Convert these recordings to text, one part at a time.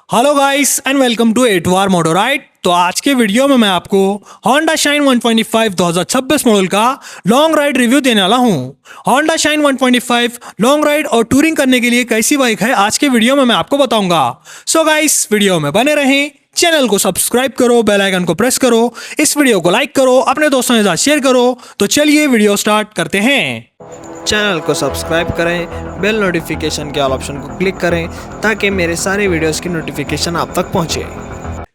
Hello guys and welcome to एटवार moto ride. तो आज के वीडियो में मैं आपको Honda Shine 125 2026 मॉडल का लॉन्ग राइड रिव्यू देने वाला हूँ। Honda Shine 125 लॉन्ग राइड और टूरिंग करने के लिए कैसी बाइक है, आज के वीडियो में मैं आपको बताऊंगा। सो गाइस वीडियो में बने रहें, चैनल को सब्सक्राइब करो, बेल आइकन को प्रेस करो, इस वीडियो को लाइक करो, अपने दोस्तों के साथ शेयर करो। तो चलिए वीडियो स्टार्ट करते हैं। चैनल को सब्सक्राइब करें, बेल नोटिफिकेशन के ऑल ऑप्शन को क्लिक करें ताकि मेरे सारे वीडियोस की नोटिफिकेशन आप तक पहुंचे।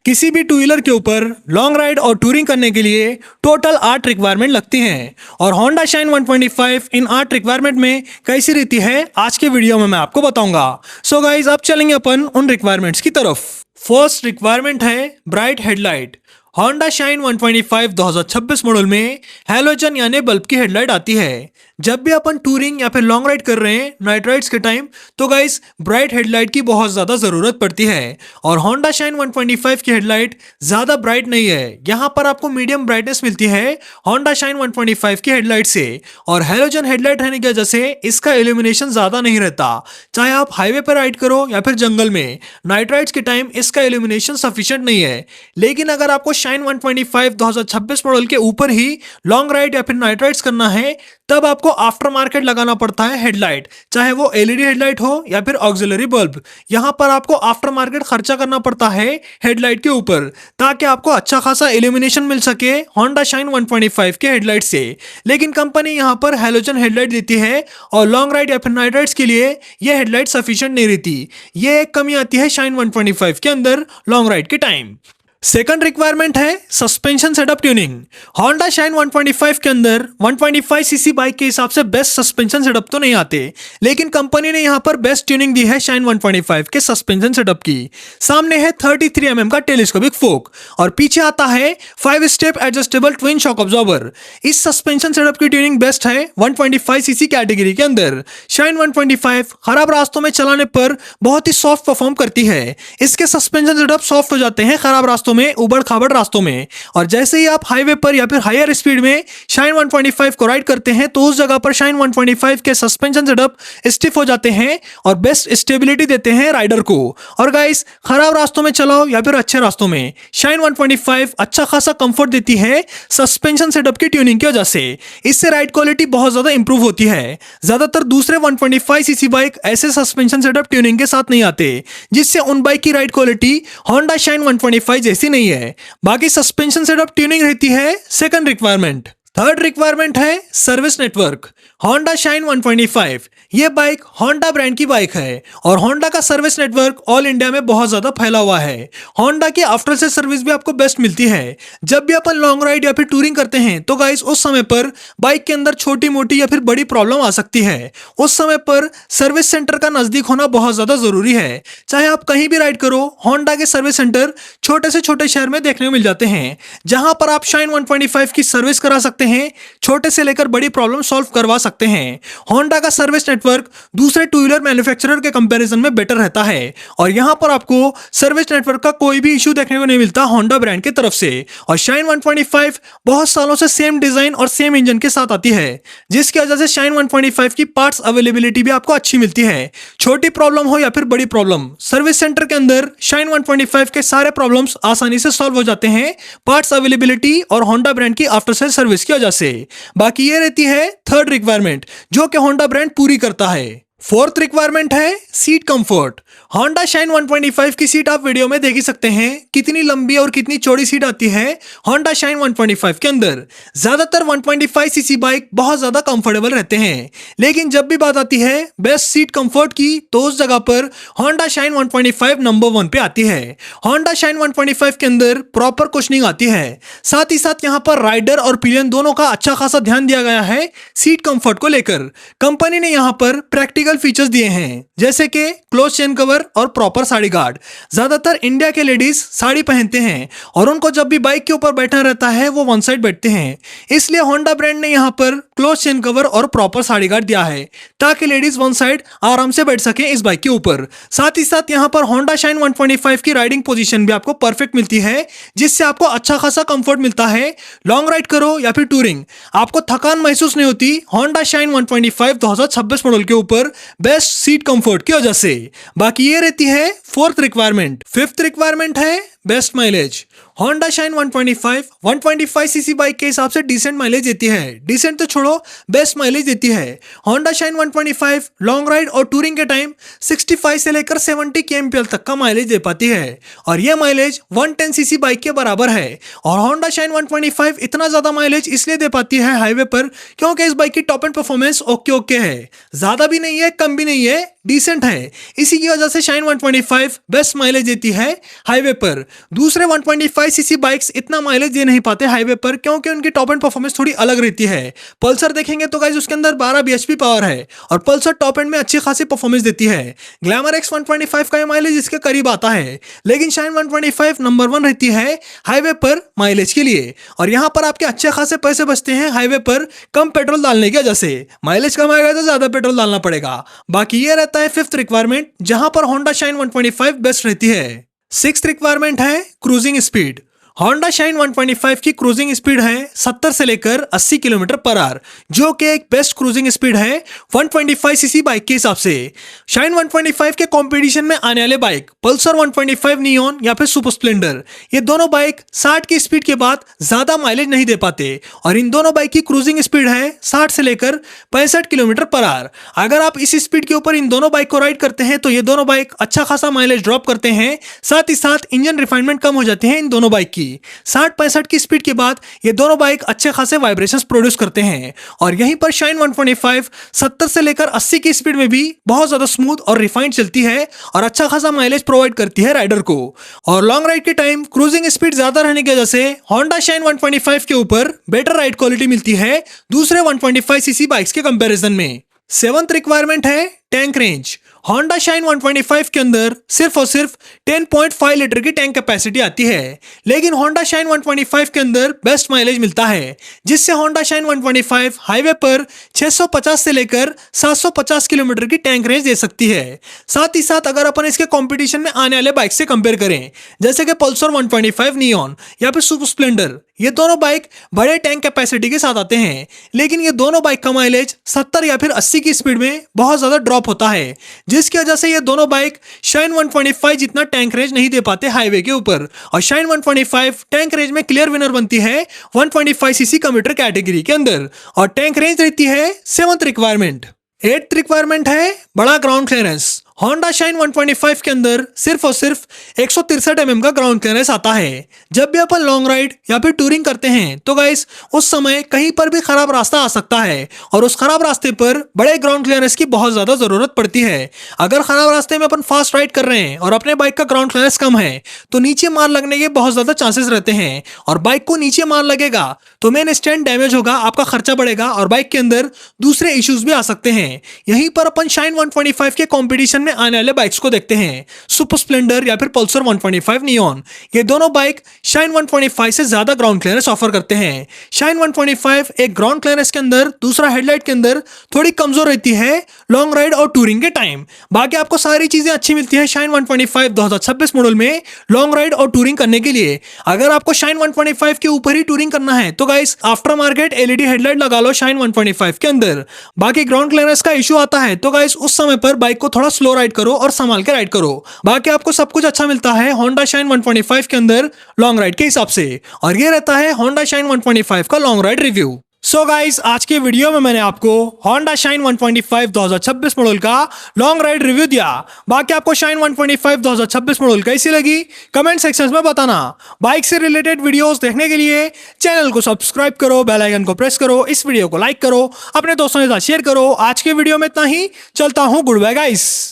किसी भी टू व्हीलर के ऊपर लॉन्ग राइड और टूरिंग करने के लिए टोटल 8 रिक्वायरमेंट लगती हैं और Honda Shine 125 इन 8 रिक्वायरमेंट में कैसी रहती है, आज के वीडियो में मैं आपको बताऊंगा। सो गाइज अब चलेंगे अपन उन रिक्वायरमेंट्स की तरफ। फर्स्ट रिक्वायरमेंट है bright headlight. Honda Shine 125 2026 model में हैलोजन यानी बल्ब की हेडलाइट आती है। जब भी अपन टूरिंग या फिर लॉन्ग राइड कर रहे हैं नाइट राइड्स के टाइम, तो गाइस ब्राइट हेडलाइट की बहुत ज़्यादा ज़रूरत पड़ती है और Honda Shine 125 की हेडलाइट ज़्यादा ब्राइट नहीं है। यहाँ पर आपको मीडियम ब्राइटनेस मिलती है Honda Shine 125 की हेडलाइट से, और हैलोजन हेडलाइट रहने की वजह से इसका इल्यूमिनेशन ज़्यादा नहीं रहता। चाहे आप हाईवे पर राइड करो या फिर जंगल में, नाइट राइड्स के टाइम इसका इल्यूमिनेशन सफिशिएंट नहीं है। लेकिन अगर आपको Shine 125 2026 मॉडल के ऊपर ही लॉन्ग राइड या फिर नाइट राइड्स करना है, तब आपको आफ्टर मार्केट लगाना पड़ता है हेडलाइट, चाहे वो एलईडी हेडलाइट हो या फिर ऑक्सिलरी बल्ब। यहां पर आपको आफ्टर मार्केट खर्चा करना पड़ता है हेडलाइट के ऊपर, ताकि आपको अच्छा खासा इल्यूमिनेशन मिल सके Honda Shine 125 के हेडलाइट से। लेकिन कंपनी यहां पर हैलोजन हेडलाइट देती है और लॉन्ग राइड या फिर नाइट राइड्स के लिए यह हेडलाइट सफिशिएंट नहीं रहती। यह एक कमी आती है Shine 125 के अंदर लॉन्ग राइड के टाइम। सेकंड रिक्वायरमेंट है suspension setup tuning. Honda Shine 125 के अंदर 125 सीसी बाइक के हिसाब से बेस्ट सस्पेंशन सेटअप तो नहीं आते, लेकिन कंपनी ने यहां पर बेस्ट ट्यूनिंग दी है Shine 125 के सस्पेंशन सेटअप की। सामने है 33 mm का टेलीस्कोपिक फोक और पीछे आता है 5 step adjustable twin shock absorber. इस सस्पेंशन सेटअप की ट्यूनिंग बेस्ट है 125 सीसी कैटेगरी के अंदर। Shine 125 खराब रास्तों में चलाने पर बहुत ही सॉफ्ट परफॉर्म करती है। इसके सस्पेंशन सेटअप सॉफ्ट हो जाते हैं खराब रास्तों में, उबड़ खाबड़ रास्तों में, और जैसे ही आप हाईवे पर या फिर हायर स्पीड में Shine 125 को राइड करते हैं तो उस जगह पर Shine 125 के सस्पेंशन सेटअप स्टिफ हो जाते हैं और बेस्ट स्टेबिलिटी देते हैं राइडर को। और गाइस खराब रास्तों में चलाओ या फिर अच्छे रास्तों में, Shine 125 अच्छा खासा कंफर्ट देती है सस्पेंशन सेटअप की ट्यूनिंग की वजह से। इससे राइड क्वालिटी बहुत ज्यादा इंप्रूव होती है। ज्यादातर दूसरे 125 सीसी बाइक ऐसे सस्पेंशन सेटअप ट्यूनिंग के साथ नहीं आते, जिससे उन बाइक की राइड क्वालिटी Honda Shine 125 जैसी नहीं है। बाकी सस्पेंशन सेटअप ट्यूनिंग रहती है सेकंड रिक्वायरमेंट। थर्ड रिक्वायरमेंट है सर्विस नेटवर्क। Honda Shine 125 ये बाइक Honda ब्रांड की बाइक है और Honda का सर्विस नेटवर्क ऑल इंडिया में बहुत ज्यादा फैला हुआ है। Honda की आफ्टर सेल सर्विस भी आपको बेस्ट मिलती है। जब भी अपन लॉन्ग राइड या फिर टूरिंग करते हैं तो गाइस उस समय पर बाइक के अंदर छोटी मोटी या फिर बड़ी प्रॉब्लम आ सकती है। उस समय पर सर्विस सेंटर का नजदीक होना बहुत ज्यादा जरूरी है। चाहे आप कहीं भी राइड करो, Honda के सर्विस सेंटर छोटे से छोटे शहर में देखने को मिल जाते हैं, जहां पर आप Shine 125 की सर्विस करा सकते हैं, छोटे से लेकर बड़ी प्रॉब्लम सॉल्व करवा सकते हैं। Honda का सर्विस नेटवर्क दूसरे टू व्हीलर मैन्युफैक्चरर के कंपैरिजन में बेटर रहता है और यहां पर आपको सर्विस नेटवर्क का कोई भी इशू देखने को नहीं मिलता Honda ब्रांड की तरफ से। और Shine 125 बहुत सालों से सेम डिजाइन और सेम इंजन के साथ आती है, जिसकी वजह से Shine 125 की पार्ट्स अवेलेबिलिटी भी आपको अच्छी मिलती है। छोटी प्रॉब्लम हो या फिर बड़ी प्रॉब्लम, सर्विस सेंटर के अंदर Shine 125 के सारे प्रॉब्लम्स आसानी से सॉल्व हो जाते हैं पार्ट्स अवेलेबिलिटी और Honda ब्रांड की आफ्टर सेल सर्विस की वजह से। बाकी ये रहती है थर्ड रिक्वायरमेंट जो कि Honda ब्रांड पूरी करता है। फोर्थ रिक्वायरमेंट है सीट कंफर्ट। Honda Shine 125 की सीट आप वीडियो में देख ही सकते हैं कितनी लंबी और कितनी चौड़ी सीट आती है Honda Shine 125 के अंदर। ज्यादातर 125 सीसी बाइक बहुत ज्यादा कंफर्टेबल रहते हैं, लेकिन जब भी बात आती है बेस्ट सीट कंफर्ट की तो उस जगह पर Honda Shine 125 नंबर 1 पे आती है। Honda Shine 125 के अंदर प्रॉपर कुशनिंग आती है, साथ ही साथ यहाँ पर राइडर और पिलियन दोनों का अच्छा खासा ध्यान दिया गया है सीट कंफर्ट को लेकर। कंपनी ने यहाँ पर प्रैक्टिकल फीचर्स दिए हैं, जैसे कि क्लोज चेन कवर और प्रॉपर साड़ी गार्ड। ज्यादातर इंडिया के लेडीज साड़ी पहनते हैं और उनको जब भी बाइक के ऊपर बैठना रहता है वो वन साइड बैठते हैं, इसलिए Honda ब्रांड ने यहाँ पर क्लोज चेन कवर और प्रॉपर साड़ी गार्ड दिया है ताकि लेडीज वन साइड आराम से बैठ सके इस बाइक के ऊपर। साथ ही साथ यहाँ पर होंडा शाइन 125 की राइडिंग पोजीशन भी आपको परफेक्ट मिलती है, जिससे आपको अच्छा खासा कंफर्ट मिलता है। लॉन्ग राइड करो या फिर टूरिंग, आपको थकान महसूस नहीं होती होंडा शाइन 125 2026 मॉडल के ऊपर बेस्ट सीट कंफर्ट की वजह से। बाकी ये रहती है फोर्थ रिक्वायरमेंट। फिफ्थ रिक्वायरमेंट है best mileage. Honda shine 125 CC bike के हिसाब से डिसेंट माइलेज देती है। डिसेंट तो छोड़ो, बेस्ट माइलेज देती है। होंडा शाइन 125 लॉन्ग राइड और टूरिंग के टाइम 65 से लेकर 70 kmpl तक का माइलेज दे पाती है और यह माइलेज 110 सीसी बाइक के बराबर है। और होंडा शाइन 125 इतना ज्यादा माइलेज इसलिए दे पाती है हाईवे पर क्योंकि इस बाइक की टॉप एंड परफॉर्मेंस ओके है, ज्यादा भी नहीं है कम भी नहीं है, डिसेंट है। इसी की वजह से शाइन 125 बेस्ट माइलेज देती है हाईवे पर। दूसरे 125 सीसी बाइक्स इतना माइलेज दे नहीं पाते हाईवे पर क्योंकि उनकी टॉप एंड परफॉर्मेंस थोड़ी अलग रहती है। पल्सर देखेंगे तो गाइस उसके अंदर 12 bhp पावर है और पल्सर टॉप एंड में अच्छी खासी परफॉर्मेंस देती है। ग्लैमर एक्स 125 का माइलेज इसके करीब आता है, लेकिन शाइन 125 नंबर 1 रहती है हाईवे पर माइलेज के लिए। और यहाँ पर आपके अच्छे खासे पैसे बचते हैं हाईवे पर कम पेट्रोल डालने की वजह से। माइलेज कम आएगा तो ज्यादा पेट्रोल डालना पड़ेगा। बाकी ये रहता है फिफ्थ रिक्वायरमेंट, जहां पर होंडा शाइन 125 बेस्ट रहती है। सिक्स्थ रिक्वायरमेंट है क्रूजिंग स्पीड। होंडा शाइन 125 की क्रूजिंग स्पीड है 70 से लेकर 80 किलोमीटर पर आवर, जो कि एक बेस्ट क्रूजिंग स्पीड है 125 सीसी बाइक के हिसाब से। शाइन 125 के कंपटीशन में आने वाले बाइक पल्सर 125 नियॉन या फिर सुपर स्प्लेंडर, ये दोनों बाइक 60 की स्पीड के बाद ज्यादा माइलेज नहीं दे पाते और इन दोनों बाइक की क्रूजिंग स्पीड है 60 से लेकर 65 किलोमीटर पर आवर। अगर आप इस स्पीड के ऊपर इन दोनों बाइक को राइड करते हैं तो ये दोनों बाइक अच्छा खासा माइलेज ड्रॉप करते हैं। साथ ही साथ इंजन रिफाइनमेंट कम हो जाते हैं इन दोनों बाइक की। 60-65 की स्पीड के बाद ये दोनों बाइक अच्छे खासे वाइब्रेशंस प्रोड्यूस करते हैं। और यहीं पर शाइन 125 70 से लेकर 80 की स्पीड में भी बहुत ज्यादा स्मूथ और रिफाइंड चलती है और अच्छा खासा माइलेज प्रोवाइड करती है राइडर को। और लॉन्ग राइड के टाइम क्रूजिंग स्पीड ज्यादा रहने की वजह से होंडा शाइन 125 के ऊपर बेटर राइड क्वालिटी मिलती है दूसरे 125 सीसी बाइक्स के कंपैरिजन में। सेवंथ रिक्वायरमेंट है टैंक रेंज। होंडा शाइन 125 के अंदर सिर्फ और सिर्फ 10.5 लीटर की टैंक कैपेसिटी आती है, लेकिन होंडा शाइन 125 के अंदर बेस्ट माइलेज मिलता है, जिससे होंडा शाइन 125 हाईवे पर 650 से लेकर 750 किलोमीटर की टैंक रेंज दे सकती है। साथ ही साथ अगर अपन इसके कंपटीशन में आने वाले बाइक से कंपेयर करें, जैसे कि पल्सर 125 नियॉन या फिर सुपर स्प्लेंडर, ये दोनों बाइक बड़े टैंक कैपेसिटी के साथ आते हैं, लेकिन ये दोनों बाइक का माइलेज 70 या फिर 80 की स्पीड में बहुत ज्यादा ड्रॉप होता है, जिसकी वजह से ये दोनों बाइक शाइन 125 जितना टैंक रेंज नहीं दे पाते हाईवे के ऊपर। और शाइन 125 टैंक रेंज में क्लियर विनर बनती है 125 सीसी कम्यूटर कैटेगरी के अंदर और टैंक रेंज रहती है 7th रिक्वायरमेंट। 8th रिक्वायरमेंट है बड़ा ग्राउंड क्लियरेंस। होंडा शाइन 125 के अंदर सिर्फ और सिर्फ 163 mm का ग्राउंड क्लियरेंस आता है। जब भी अपन लॉन्ग राइड या फिर टूरिंग करते हैं तो गाइस उस समय कहीं पर भी खराब रास्ता आ सकता है और उस खराब रास्ते पर बड़े ग्राउंड क्लियरेंस की बहुत ज्यादा जरूरत पड़ती है। अगर खराब रास्ते में अपन फास्ट राइड कर रहे हैं और अपने बाइक का ग्राउंड क्लियरेंस कम है तो नीचे मार लगने के बहुत ज्यादा चांसेस रहते हैं और बाइक को नीचे मार लगेगा तो मेन स्टैंड डैमेज होगा, आपका खर्चा बढ़ेगा और बाइक के अंदर दूसरे इश्यूज भी आ सकते हैं। यहीं पर अपन शाइन 125 के कॉम्पिटिशन में आने वाले बाइक्स को देखते हैं, सुपर स्प्लेंडर या फिर पल्सर 125 नियॉन। ये दोनों बाइक शाइन 125 से ज्यादा ग्राउंड क्लियरेंस ऑफर करते हैं। शाइन 125 एक ग्राउंड क्लियरेंस के अंदर, दूसरा हेडलाइट के अंदर थोड़ी कमजोर रहती है लॉन्ग राइड और टूरिंग के टाइम। बाकी आपको सारी चीजें अच्छी मिलती है शाइन 125 2026 मॉडल में लॉन्ग राइड और टूरिंग करने के लिए। अगर आपको शाइन 125 के ऊपर ही टूरिंग करना है तो guys after market LED headlight लगा लो शाइन 125 के अंदर। बाकी ग्राउंड क्लियरेंस का इशू आता है तो गाइस उस समय पर बाइक को थोड़ा स्लो राइड करो और संभाल के राइड करो। बाकी आपको सब कुछ अच्छा मिलता है होंडा शाइन 125 के अंदर लॉन्ग राइड के हिसाब से। और ये रहता है होंडा शाइन 125 का long ride review. So guys आज के वीडियो में मैंने आपको होंडा शाइन 125 2026 मॉडल का लॉन्ग राइड रिव्यू दिया। बाकी आपको शाइन 125 2026 मॉडल कैसी लगी कमेंट सेक्शन में बताना। बाइक से रिलेटेड वीडियोस देखने के लिए चैनल को सब्सक्राइब करो, बेल आइकन को प्रेस करो, इस वीडियो को लाइक करो, अपने दोस्तों के साथ शेयर करो। आज के वीडियो में इतना ही, चलता हूं, गुड बाय गाइस।